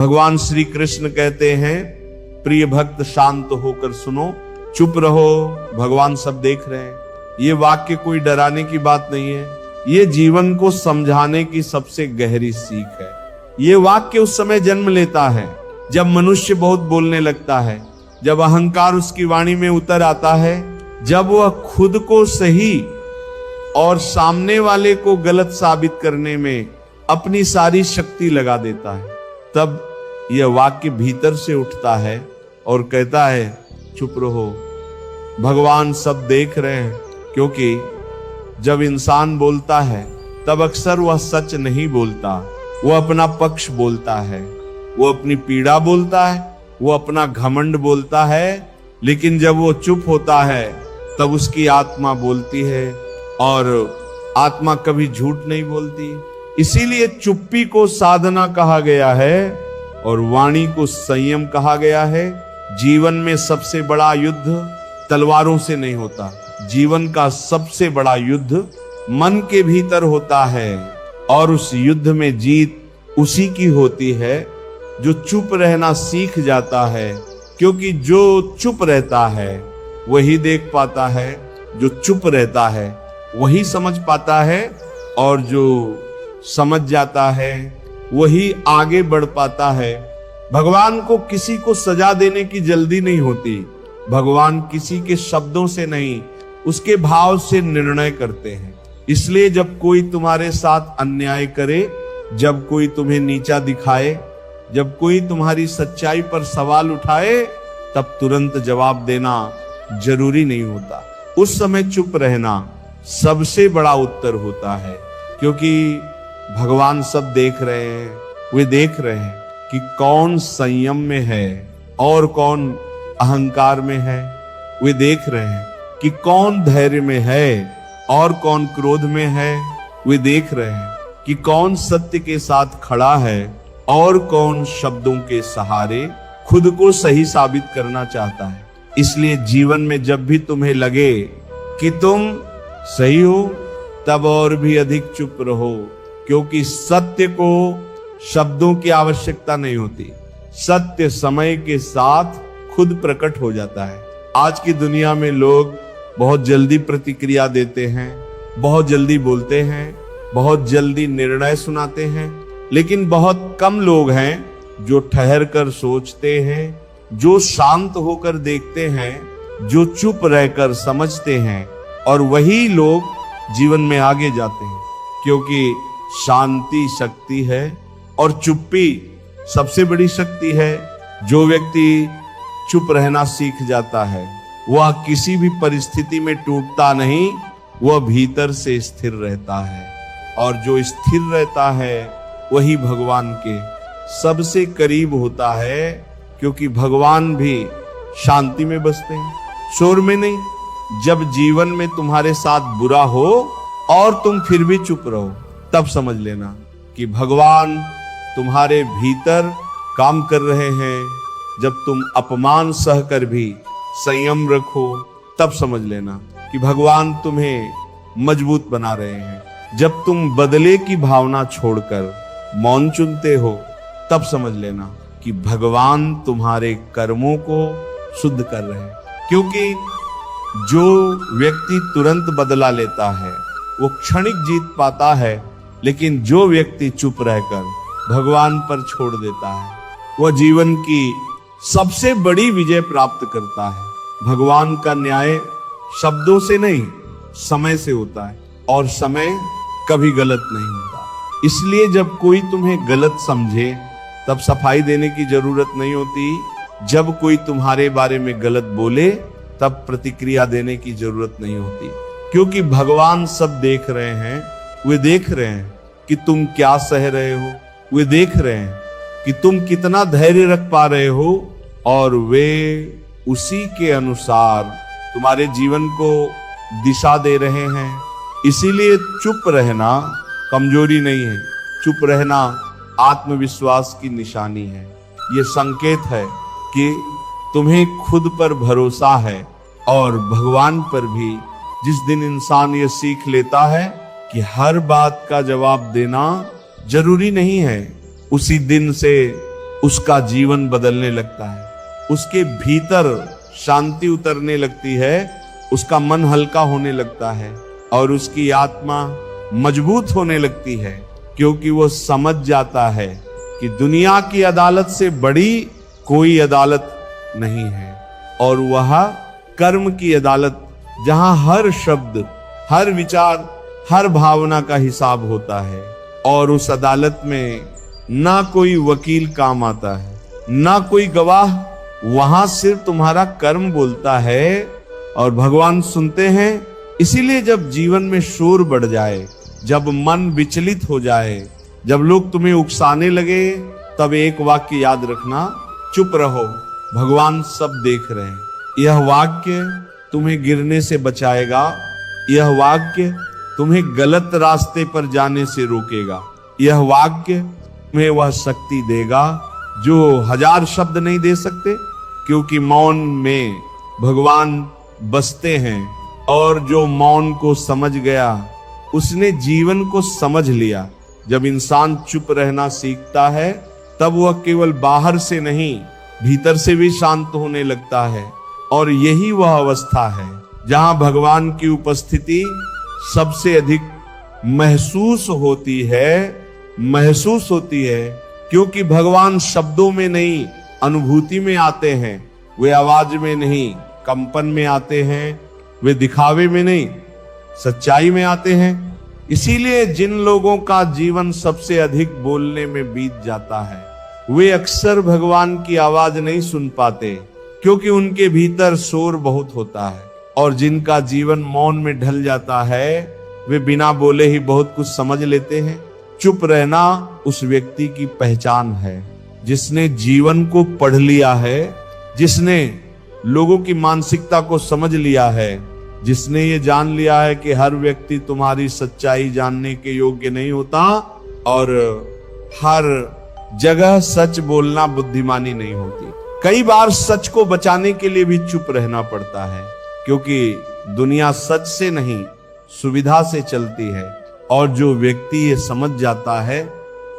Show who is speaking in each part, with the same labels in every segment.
Speaker 1: भगवान श्री कृष्ण कहते हैं, प्रिय भक्त शांत होकर सुनो, चुप रहो, भगवान सब देख रहे हैं। ये वाक्य कोई डराने की बात नहीं है, ये जीवन को समझाने की सबसे गहरी सीख है। ये वाक्य उस समय जन्म लेता है जब मनुष्य बहुत बोलने लगता है, जब अहंकार उसकी वाणी में उतर आता है, जब वह खुद को सही और सामने वाले को गलत साबित करने में अपनी सारी शक्ति लगा देता है, तब यह वाक्य भीतर से उठता है और कहता है, चुप रहो, भगवान सब देख रहे हैं। क्योंकि जब इंसान बोलता है तब अक्सर वह सच नहीं बोलता, वह अपना पक्ष बोलता है, वो अपनी पीड़ा बोलता है, वो अपना घमंड बोलता है। लेकिन जब वो चुप होता है तब उसकी आत्मा बोलती है, और आत्मा कभी झूठ नहीं बोलती। इसीलिए चुप्पी को साधना कहा गया है और वाणी को संयम कहा गया है। जीवन में सबसे बड़ा युद्ध तलवारों से नहीं होता, जीवन का सबसे बड़ा युद्ध मन के भीतर होता है, और उस युद्ध में जीत उसी की होती है जो चुप रहना सीख जाता है। क्योंकि जो चुप रहता है वही देख पाता है, जो चुप रहता है वही समझ पाता है, और जो समझ जाता है वही आगे बढ़ पाता है। भगवान को किसी को सजा देने की जल्दी नहीं होती, भगवान किसी के शब्दों से नहीं, उसके भाव से निर्णय करते हैं। इसलिए जब कोई तुम्हारे साथ अन्याय करे, जब कोई तुम्हें नीचा दिखाए, जब कोई तुम्हारी सच्चाई पर सवाल उठाए, तब तुरंत जवाब देना जरूरी नहीं होता। उस समय चुप रहना सबसे बड़ा उत्तर होता है। क्योंकि भगवान सब देख रहे हैं, वे देख रहे हैं कि कौन संयम में है और कौन अहंकार में है। वे देख रहे हैं कि कौन धैर्य में है और कौन क्रोध में है। वे देख रहे हैं कि कौन सत्य के साथ खड़ा है और कौन शब्दों के सहारे खुद को सही साबित करना चाहता है। इसलिए जीवन में जब भी तुम्हें लगे कि तुम सही हो, तब और भी अधिक चुप रहो। क्योंकि सत्य को शब्दों की आवश्यकता नहीं होती, सत्य समय के साथ खुद प्रकट हो जाता है। आज की दुनिया में लोग बहुत जल्दी प्रतिक्रिया देते हैं, बहुत जल्दी बोलते हैं, बहुत जल्दी निर्णय सुनाते हैं, लेकिन बहुत कम लोग हैं जो ठहर कर सोचते हैं, जो शांत होकर देखते हैं, जो चुप रहकर समझते हैं, और वही लोग जीवन में आगे जाते हैं। क्योंकि शांति शक्ति है और चुप्पी सबसे बड़ी शक्ति है। जो व्यक्ति चुप रहना सीख जाता है वह किसी भी परिस्थिति में टूटता नहीं, वह भीतर से स्थिर रहता है, और जो स्थिर रहता है वही भगवान के सबसे करीब होता है। क्योंकि भगवान भी शांति में बसते हैं, शोर में नहीं। जब जीवन में तुम्हारे साथ बुरा हो और तुम फिर भी चुप रहो, तब समझ लेना कि भगवान तुम्हारे भीतर काम कर रहे हैं। जब तुम अपमान सहकर भी संयम रखो, तब समझ लेना कि भगवान तुम्हें मजबूत बना रहे हैं। जब तुम बदले की भावना छोड़कर मौन चुनते हो, तब समझ लेना कि भगवान तुम्हारे कर्मों को शुद्ध कर रहे हैं। क्योंकि जो व्यक्ति तुरंत बदला लेता है वो क्षणिक जीत पाता है, लेकिन जो व्यक्ति चुप रहकर भगवान पर छोड़ देता है वह जीवन की सबसे बड़ी विजय प्राप्त करता है। भगवान का न्याय शब्दों से नहीं, समय से होता है, और समय कभी गलत नहीं होता। इसलिए जब कोई तुम्हें गलत समझे तब सफाई देने की जरूरत नहीं होती, जब कोई तुम्हारे बारे में गलत बोले तब प्रतिक्रिया देने की जरूरत नहीं होती। क्योंकि भगवान सब देख रहे हैं, वे देख रहे हैं कि तुम क्या सह रहे हो, वे देख रहे हैं कि तुम कितना धैर्य रख पा रहे हो, और वे उसी के अनुसार तुम्हारे जीवन को दिशा दे रहे हैं। इसीलिए चुप रहना कमजोरी नहीं है, चुप रहना आत्मविश्वास की निशानी है। ये संकेत है कि तुम्हें खुद पर भरोसा है, और भगवान पर भी। जिस दिन इंसान ये सीख लेता है कि हर बात का जवाब देना जरूरी नहीं है, उसी दिन से उसका जीवन बदलने लगता है, उसके भीतर शांति उतरने लगती है, उसका मन हल्का होने लगता है और उसकी आत्मा मजबूत होने लगती है, क्योंकि वो समझ जाता है कि दुनिया की अदालत से बड़ी कोई अदालत नहीं है, और वह कर्म की अदालत, जहां हर शब्द, हर विचार, हर भावना का हिसाब होता है। और उस अदालत में ना कोई वकील काम आता है, ना कोई गवाह, वहां सिर्फ तुम्हारा कर्म बोलता है और भगवान सुनते हैं। इसीलिए जब जीवन में शोर बढ़ जाए, जब मन विचलित हो जाए, जब लोग तुम्हें उकसाने लगे, तब एक वाक्य याद रखना, चुप रहो, भगवान सब देख रहे हैं। यह वाक्य तुम्हें गिरने से बचाएगा, यह वाक्य तुम्हें गलत रास्ते पर जाने से रोकेगा, यह वाक्य तुम्हें वह शक्ति देगा जो 1000 शब्द नहीं दे सकते, क्योंकि मौन में भगवान बसते हैं। और जो मौन को समझ गया उसने जीवन को समझ लिया। जब इंसान चुप रहना सीखता है तब वह केवल बाहर से नहीं, भीतर से भी शांत होने लगता है। और यही वह अवस्था है जहां भगवान की उपस्थिति सबसे अधिक महसूस होती है, क्योंकि भगवान शब्दों में नहीं, अनुभूति में आते हैं। वे आवाज में नहीं, कंपन में आते हैं। वे दिखावे में नहीं, सच्चाई में आते हैं। इसीलिए जिन लोगों का जीवन सबसे अधिक बोलने में बीत जाता है, वे अक्सर भगवान की आवाज नहीं सुन पाते, क्योंकि उनके भीतर शोर बहुत होता है। और जिनका जीवन मौन में ढल जाता है, वे बिना बोले ही बहुत कुछ समझ लेते हैं। चुप रहना उस व्यक्ति की पहचान है जिसने जीवन को पढ़ लिया है, जिसने लोगों की मानसिकता को समझ लिया है, जिसने ये जान लिया है कि हर व्यक्ति तुम्हारी सच्चाई जानने के योग्य नहीं होता और हर जगह सच बोलना बुद्धिमानी नहीं होती। कई बार सच को बचाने के लिए भी चुप रहना पड़ता है, क्योंकि दुनिया सच से नहीं, सुविधा से चलती है। और जो व्यक्ति ये समझ जाता है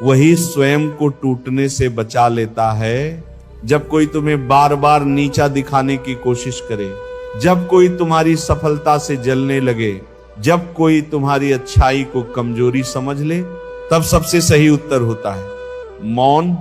Speaker 1: वही स्वयं को टूटने से बचा लेता है। जब कोई तुम्हें बार बार नीचा दिखाने की कोशिश करे, जब कोई तुम्हारी सफलता से जलने लगे, जब कोई तुम्हारी अच्छाई को कमजोरी समझ ले, तब सबसे सही उत्तर होता है मौन।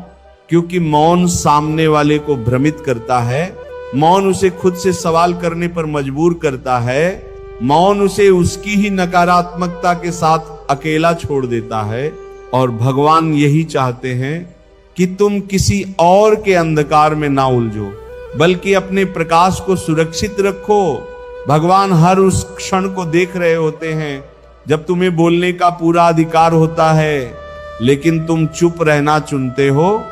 Speaker 1: क्योंकि मौन सामने वाले को भ्रमित करता है, मौन उसे खुद से सवाल करने पर मजबूर करता है, मौन उसे उसकी ही नकारात्मकता के साथ अकेला छोड़ देता है। और भगवान यही चाहते हैं कि तुम किसी और के अंधकार में ना उलझो, बल्कि अपने प्रकाश को सुरक्षित रखो। भगवान हर उस क्षण को देख रहे होते हैं जब तुम्हें बोलने का पूरा अधिकार होता है, लेकिन तुम चुप रहना चुनते हो।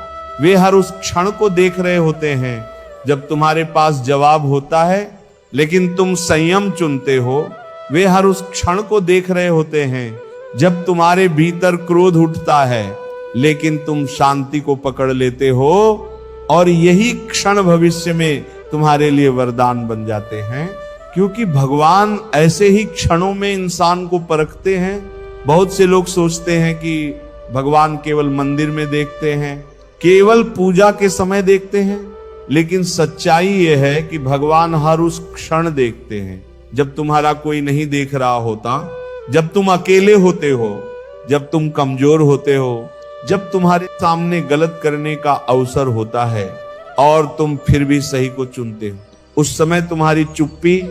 Speaker 1: वे हर उस क्षण को देख रहे होते हैं जब तुम्हारे पास जवाब होता है, लेकिन तुम संयम चुनते हो। वे हर उस क्षण को देख रहे होते हैं जब तुम्हारे भीतर क्रोध उठता है, लेकिन तुम शांति को पकड़ लेते हो। और यही क्षण भविष्य में तुम्हारे लिए वरदान बन जाते हैं, क्योंकि भगवान ऐसे ही क्षणों में इंसान को परखते हैं। बहुत से लोग सोचते हैं कि भगवान केवल मंदिर में देखते हैं, केवल पूजा के समय देखते हैं, लेकिन सच्चाई यह है कि भगवान हर उस क्षण देखते हैं जब तुम्हारा कोई नहीं देख रहा होता, जब तुम अकेले होते हो, जब तुम कमजोर होते हो, जब तुम्हारे सामने गलत करने का अवसर होता है और तुम फिर भी सही को चुनते हो। उस समय तुम्हारी चुप्पी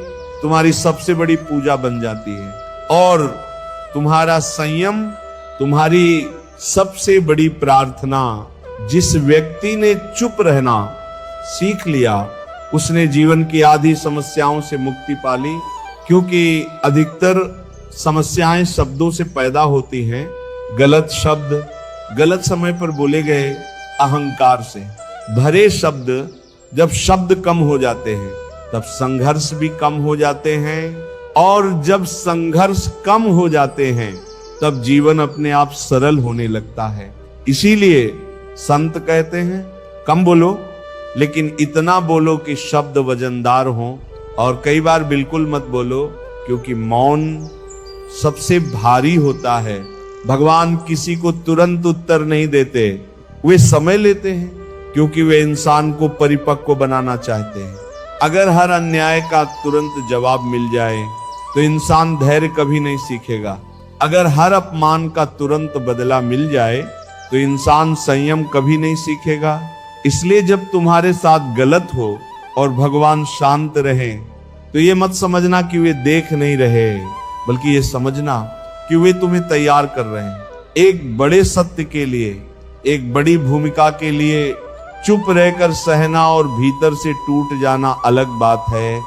Speaker 1: तुम्हारी सबसे बड़ी पूजा बन जाती है, और तुम्हारा संयम तुम्हारी सबसे बड़ी प्रार्थना। जिस व्यक्ति ने चुप रहना सीख लिया, उसने जीवन की आधी समस्याओं से मुक्ति पा ली, क्योंकि अधिकतर समस्याएं शब्दों से पैदा होती हैं। गलत शब्द गलत समय पर बोले गए, अहंकार से भरे शब्द, जब शब्द कम हो जाते हैं तब संघर्ष भी कम हो जाते हैं, और जब संघर्ष कम हो जाते हैं तब जीवन अपने आप सरल होने लगता है। इसीलिए संत कहते हैं कम बोलो, लेकिन इतना बोलो कि शब्द वजनदार हो, और कई बार बिल्कुल मत बोलो, क्योंकि मौन सबसे भारी होता है। भगवान किसी को तुरंत उत्तर नहीं देते, वे समय लेते हैं। क्योंकि वे इंसान को परिपक्व बनाना चाहते हैं। अगर हर अन्याय का तुरंत जवाब मिल जाए तो इंसान धैर्य कभी नहीं सीखेगा। अगर हर अपमान का तुरंत बदला मिल जाए तो इंसान संयम कभी नहीं सीखेगा। इसलिए जब तुम्हारे साथ गलत हो और भगवान शांत रहे तो ये मत समझना कि वे देख नहीं रहे, बल्कि ये समझना कि वे तुम्हें तैयार कर रहे हैं। एक बड़े सत्य के लिए, एक बड़ी भूमिका के लिए चुप रहकर सहना और भीतर से टूट जाना अलग बात है,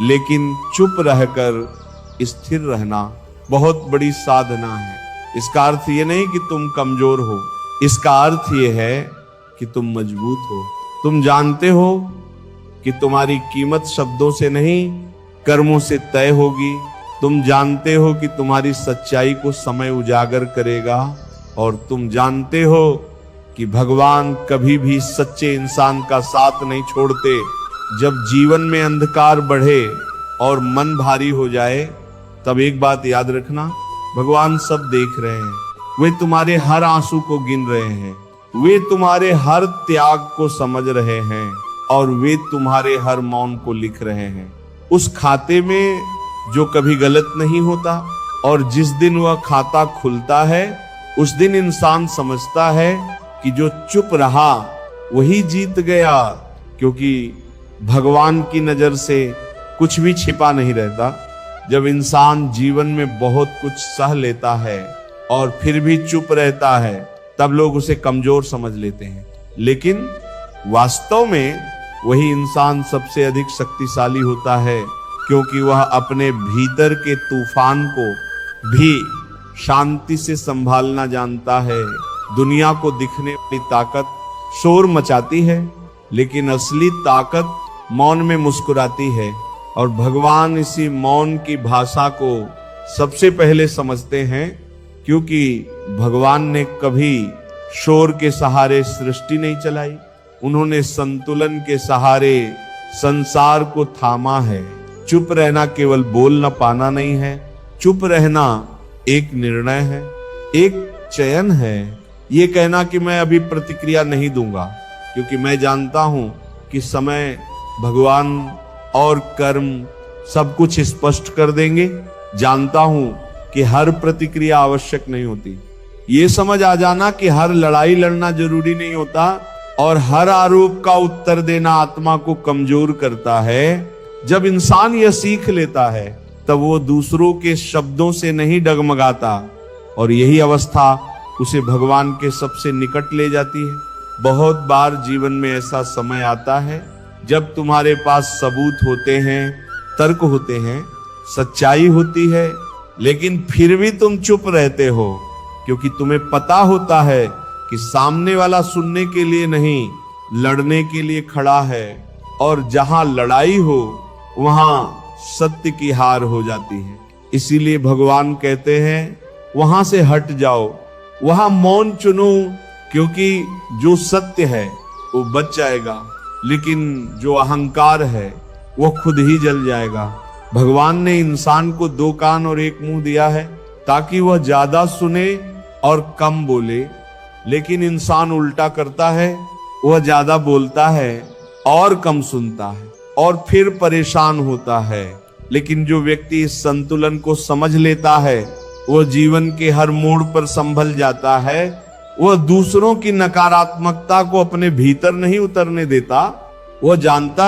Speaker 1: लेकिन चुप रहकर स्थिर रहना बहुत बड़ी साधना है। इसका अर्थ ये नहीं कि तुम कमजोर हो, इसका अर्थ ये है कि तुम मजबूत हो। तुम जानते हो कि तुम्हारी कीमत शब्दों से नहीं कर्मों से तय होगी। तुम जानते हो कि तुम्हारी सच्चाई को समय उजागर करेगा, और तुम जानते हो कि भगवान कभी भी सच्चे इंसान का साथ नहीं छोड़ते। जब जीवन में अंधकार बढ़े और मन भारी हो जाए, तब एक बात याद रखना, भगवान सब देख रहे हैं। वे तुम्हारे हर आंसू को गिन रहे हैं, वे तुम्हारे हर त्याग को समझ रहे हैं, और वे तुम्हारे हर मौन को लिख रहे हैं उस खाते में जो कभी गलत नहीं होता। और जिस दिन वह खाता खुलता है, उस दिन इंसान समझता है कि जो चुप रहा वही जीत गया, क्योंकि भगवान की नजर से कुछ भी छिपा नहीं रहता। जब इंसान जीवन में बहुत कुछ सह लेता है और फिर भी चुप रहता है, तब लोग उसे कमजोर समझ लेते हैं, लेकिन वास्तव में वही इंसान सबसे अधिक शक्तिशाली होता है, क्योंकि वह अपने भीतर के तूफान को भी शांति से संभालना जानता है। दुनिया को दिखने वाली ताकत शोर मचाती है, लेकिन असली ताकत मौन में मुस्कुराती है, और भगवान इसी मौन की भाषा को सबसे पहले समझते हैं, क्योंकि भगवान ने कभी शोर के सहारे सृष्टि नहीं चलाई। उन्होंने संतुलन के सहारे संसार को थामा है। चुप रहना केवल बोल न पाना नहीं है, चुप रहना एक निर्णय है, एक चयन है। ये कहना कि मैं अभी प्रतिक्रिया नहीं दूंगा, क्योंकि मैं जानता हूं कि समय, भगवान और कर्म सब कुछ स्पष्ट कर देंगे। जानता हूं कि हर प्रतिक्रिया आवश्यक नहीं होती। ये समझ आ जाना कि हर लड़ाई लड़ना जरूरी नहीं होता, और हर आरोप का उत्तर देना आत्मा को कमजोर करता है। जब इंसान यह सीख लेता है, तब वो दूसरों के शब्दों से नहीं डगमगाता, और यही अवस्था उसे भगवान के सबसे निकट ले जाती है। बहुत बार जीवन में ऐसा समय आता है जब तुम्हारे पास सबूत होते हैं, तर्क होते हैं, सच्चाई होती है, लेकिन फिर भी तुम चुप रहते हो, क्योंकि तुम्हें पता होता है कि सामने वाला सुनने के लिए नहीं, लड़ने के लिए खड़ा है, और जहां लड़ाई हो वहां सत्य की हार हो जाती है। इसीलिए भगवान कहते हैं, वहां से हट जाओ, वहां मौन चुनो, क्योंकि जो सत्य है वो बच जाएगा, लेकिन जो अहंकार है वो खुद ही जल जाएगा। भगवान ने इंसान को 2 कान और 1 मुंह दिया है, ताकि वह ज्यादा सुने और कम बोले, लेकिन इंसान उल्टा करता है, वह ज्यादा बोलता है और कम सुनता है, और फिर परेशान होता है। लेकिन जो व्यक्ति इस संतुलन को समझ लेता है, वह जीवन के हर मोड़ पर संभल जाता है। वह दूसरों की नकारात्मकता को अपने भीतर नहीं उतरने देता, वह जानता